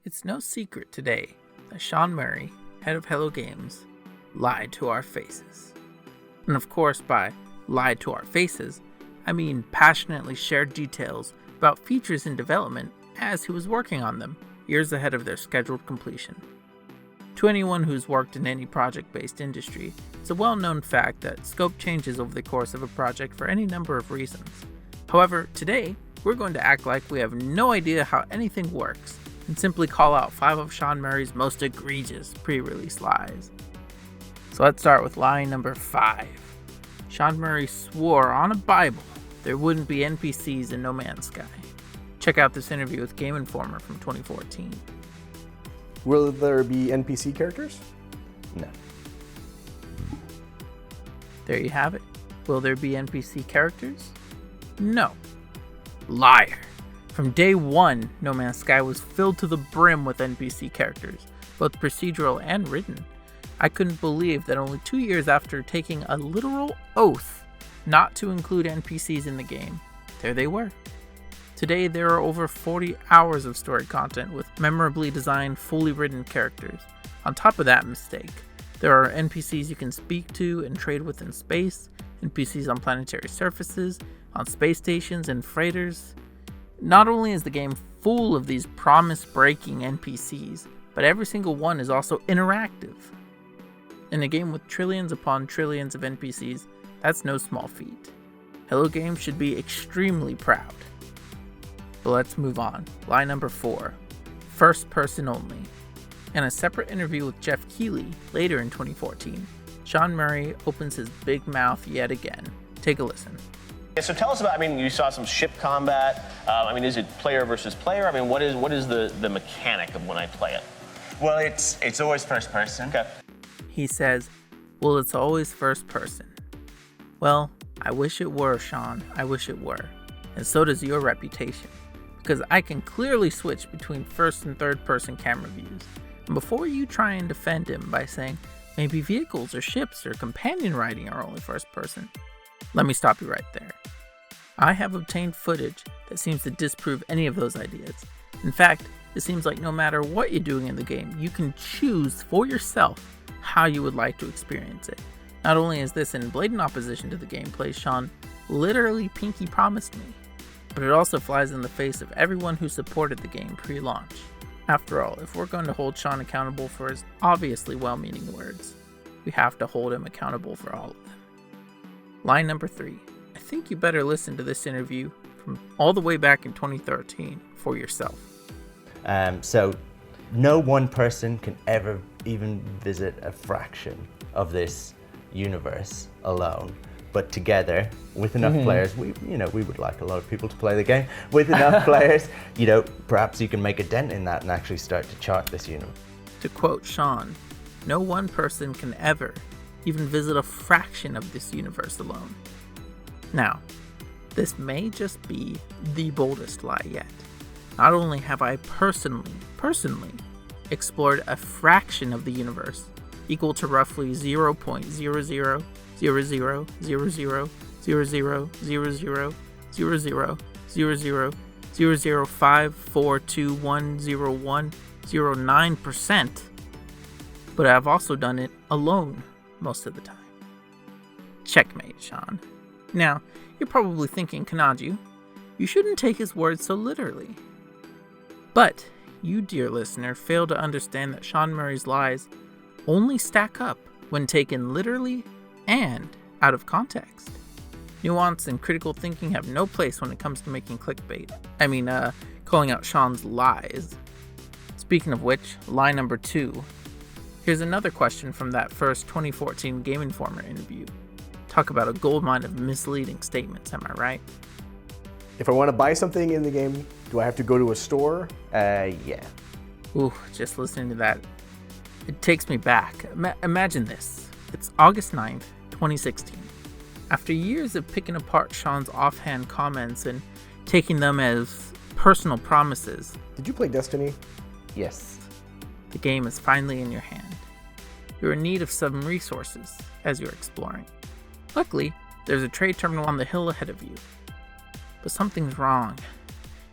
It's no secret today that Sean Murray, head of Hello Games, lied to our faces. And of course, by lied to our faces, I mean passionately shared details about features in development as he was working on them, years ahead of their scheduled completion. To anyone who's worked in any project-based industry, it's a well-known fact that scope changes over the course of a project for any number of reasons. However, today, we're going to act like we have no idea how anything works, and simply call out 5 of Sean Murray's most egregious pre-release lies. So let's start with lie number 5. Sean Murray swore on a Bible there wouldn't be NPCs in No Man's Sky. Check out this interview with Game Informer from 2014. Will there be NPC characters? No. There you have it. Will there be NPC characters? No. Liar. From day one, No Man's Sky was filled to the brim with NPC characters, both procedural and written. I couldn't believe that only 2 years after taking a literal oath not to include NPCs in the game, there they were. Today, there are over 40 hours of story content with memorably designed, fully written characters. On top of that mistake, there are NPCs you can speak to and trade with in space, NPCs on planetary surfaces, on space stations, and freighters. Not only is the game full of these promise-breaking NPCs, but every single one is also interactive. In a game with trillions upon trillions of NPCs, that's no small feat. Hello Games should be extremely proud. But let's move on. Lie number 4. First person only. In a separate interview with Jeff Keighley later in 2014, Sean Murray opens his big mouth yet again. Take a listen. Yeah, so tell us about, you saw some ship combat. Is it player versus player? What is the mechanic of when I play it? Well, it's always first person. Okay. He says, well, it's always first person. Well, I wish it were, Sean. I wish it were. And so does your reputation. Because I can clearly switch between first and third person camera views. And before you try and defend him by saying maybe vehicles or ships or companion riding are only first person, let me stop you right there. I have obtained footage that seems to disprove any of those ideas. In fact, it seems like no matter what you're doing in the game, you can choose for yourself how you would like to experience it. Not only is this in blatant opposition to the gameplay Sean literally pinky promised me, but it also flies in the face of everyone who supported the game pre-launch. After all, if we're going to hold Sean accountable for his obviously well-meaning words, we have to hold him accountable for all of them. Line number 3. I think you better listen to this interview from all the way back in 2013 for yourself. So no one person can ever even visit a fraction of this universe alone. But together, with enough players, we would like a lot of people to play the game. With enough players, perhaps you can make a dent in that and actually start to chart this universe. To quote Sean, no one person can ever even visit a fraction of this universe alone. Now, this may just be the boldest lie yet. Not only have I personally explored a fraction of the universe, equal to roughly 0.000000000000542101009%, but I've also done it alone most of the time. Checkmate, Sean. Now, you're probably thinking, Kanaju, you shouldn't take his words so literally. But you, dear listener, fail to understand that Sean Murray's lies only stack up when taken literally and out of context. Nuance and critical thinking have no place when it comes to making clickbait. Calling out Sean's lies. Speaking of which, lie number 2. Here's another question from that first 2014 Game Informer interview. Talk about a goldmine of misleading statements, am I right? If I want to buy something in the game, do I have to go to a store? Yeah. Ooh, just listening to that, it takes me back. Imagine this. It's August 9th, 2016. After years of picking apart Sean's offhand comments and taking them as personal promises. Did you play Destiny? Yes. The game is finally in your hand. You're in need of some resources as you're exploring. Luckily, there's a trade terminal on the hill ahead of you. But something's wrong.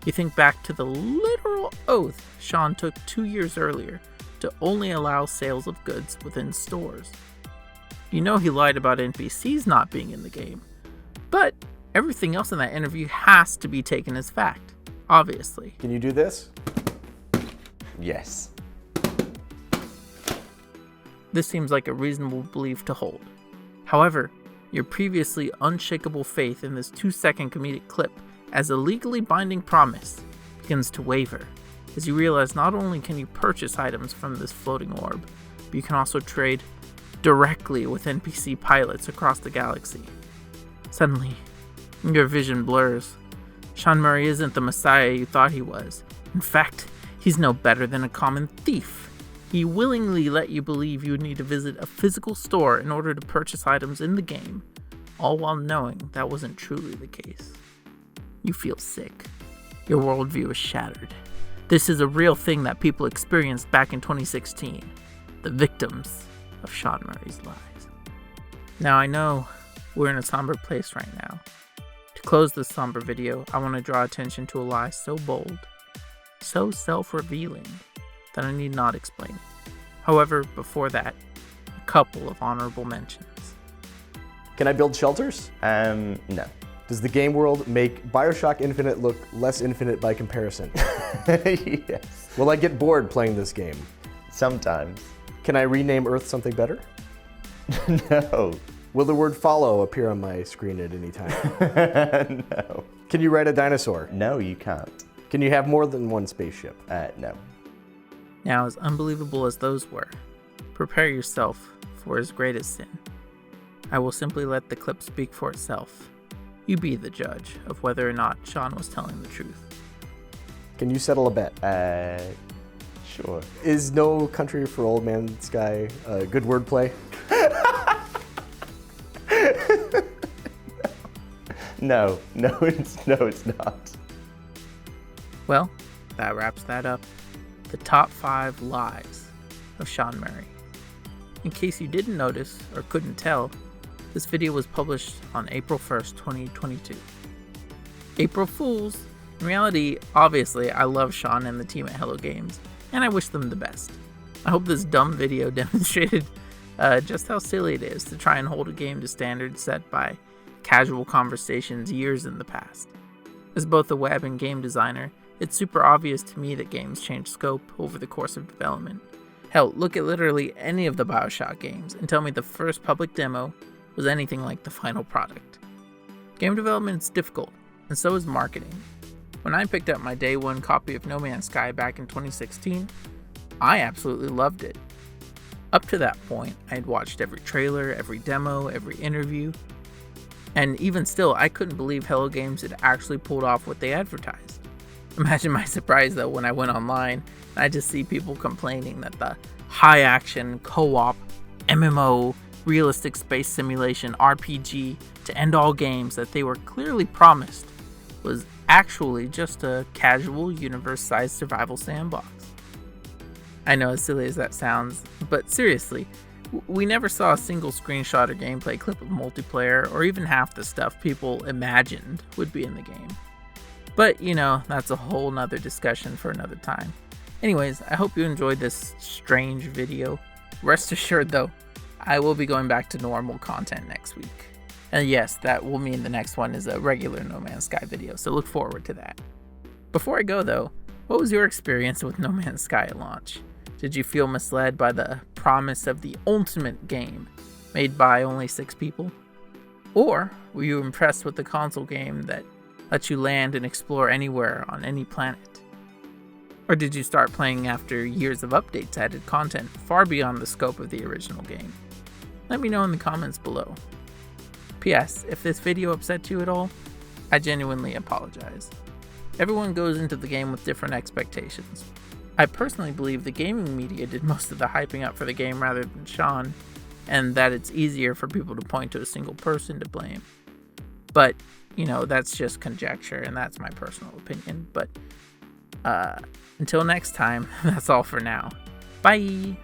You think back to the literal oath Sean took 2 years earlier to only allow sales of goods within stores. You know he lied about NPCs not being in the game, but everything else in that interview has to be taken as fact, obviously. Can you do this? Yes. This seems like a reasonable belief to hold. However, your previously unshakable faith in this 2-second comedic clip as a legally binding promise begins to waver, as you realize not only can you purchase items from this floating orb, but you can also trade directly with NPC pilots across the galaxy. Suddenly, your vision blurs. Sean Murray isn't the messiah you thought he was. In fact, he's no better than a common thief. He willingly let you believe you would need to visit a physical store in order to purchase items in the game, all while knowing that wasn't truly the case. You feel sick. Your worldview is shattered. This is a real thing that people experienced back in 2016. The victims of Sean Murray's lies. Now I know we're in a somber place right now. To close this somber video, I want to draw attention to a lie so bold, so self-revealing, that I need not explain. However, before that, a couple of honorable mentions. Can I build shelters? No. Does the game world make BioShock Infinite look less infinite by comparison? Yes. Will I get bored playing this game? Sometimes. Can I rename Earth something better? No. Will the word follow appear on my screen at any time? No. Can you ride a dinosaur? No, you can't. Can you have more than one spaceship? No. Now, as unbelievable as those were, prepare yourself for his greatest sin. I will simply let the clip speak for itself. You be the judge of whether or not Sean was telling the truth. Can you settle a bet? Sure. Is No Country for Old Man Sky a good wordplay? No, it's not. Well, that wraps that up. The top 5 lies of Sean Murray. In case you didn't notice or couldn't tell, this video was published on April 1st, 2022. April Fools! In reality, obviously, I love Sean and the team at Hello Games, and I wish them the best. I hope this dumb video demonstrated just how silly it is to try and hold a game to standards set by casual conversations years in the past. As both a web and game designer, it's super obvious to me that games change scope over the course of development. Hell, look at literally any of the BioShock games and tell me the first public demo was anything like the final product. Game development is difficult, and so is marketing. When I picked up my day one copy of No Man's Sky back in 2016, I absolutely loved it. Up to that point, I had watched every trailer, every demo, every interview, and even still, I couldn't believe Hello Games had actually pulled off what they advertised. Imagine my surprise though when I went online and I just see people complaining that the high action, co-op, MMO, realistic space simulation, RPG to end all games that they were clearly promised was actually just a casual universe-sized survival sandbox. I know, as silly as that sounds, but seriously, we never saw a single screenshot or gameplay clip of multiplayer or even half the stuff people imagined would be in the game. But, you know, that's a whole nother discussion for another time. Anyways, I hope you enjoyed this strange video. Rest assured though, I will be going back to normal content next week. And yes, that will mean the next one is a regular No Man's Sky video, so look forward to that. Before I go though, what was your experience with No Man's Sky at launch? Did you feel misled by the promise of the ultimate game made by only 6 people? Or were you impressed with the console game that lets you land and explore anywhere on any planet? Or did you start playing after years of updates added content far beyond the scope of the original game? Let me know in the comments below. P.S. If this video upset you at all, I genuinely apologize. Everyone goes into the game with different expectations. I personally believe the gaming media did most of the hyping up for the game rather than Sean, and that it's easier for people to point to a single person to blame. But, you know, that's just conjecture, and that's my personal opinion. But until next time, that's all for now. Bye!